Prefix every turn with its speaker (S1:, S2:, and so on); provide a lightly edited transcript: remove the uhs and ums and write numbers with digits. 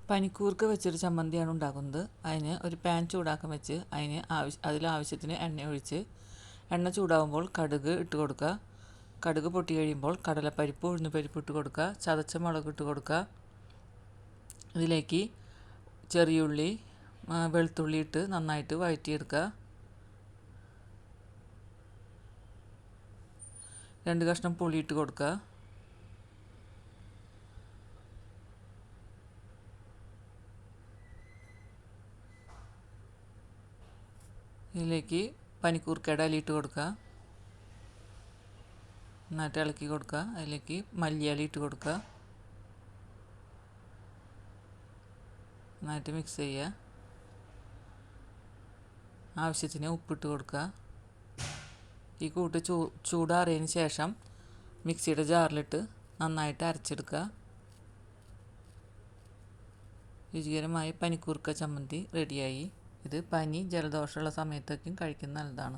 S1: പനിക്കൂർക്ക വെച്ചൊരു ചമ്മന്തിയാണ് ഉണ്ടാക്കുന്നത്. അതിന് ഒരു പാൻ ചൂടാക്കാൻ വെച്ച് അതിലാവശ്യത്തിന് എണ്ണ ഒഴിച്ച് എണ്ണ ചൂടാകുമ്പോൾ കടുക് ഇട്ട് കൊടുക്കുക. കടുക് പൊട്ടി കഴിയുമ്പോൾ കടലപ്പരിപ്പ് ഉഴുന്നുപരിപ്പ് ഇട്ട് കൊടുക്കുക. ചതച്ച മുളക് ഇട്ട് കൊടുക്കുക. ഇതിലേക്ക് ചെറിയുള്ളി വെളുത്തുള്ളി ഇട്ട് നന്നായിട്ട് വഴറ്റിയെടുക്കുക. 2 കഷ്ണം പുളി ഇട്ട് കൊടുക്കുക. ഇതിലേക്ക് പനിക്കൂർക്കയുടെ ഇല ഇട്ട് കൊടുക്കുക. നന്നായിട്ട് ഇളക്കി കൊടുക്കുക. അതിലേക്ക് മല്ലിയില ഇട്ട് കൊടുക്കുക. നന്നായിട്ട് മിക്സ് ചെയ്യുക. ആവശ്യത്തിന് ഉപ്പിട്ട് കൊടുക്കുക. ഈ കൂട്ട് ചൂടാറിയതിന് ശേഷം മിക്സിയുടെ ജാറിലിട്ട് നന്നായിട്ട് അരച്ചെടുക്കുക. രുചികരമായ പനിക്കൂർക്ക ചമ്മന്തി റെഡിയായി. ഇത് പനി ജലദോഷമുള്ള സമയത്തൊക്കെയും കഴിക്കുന്നത് നല്ലതാണ്.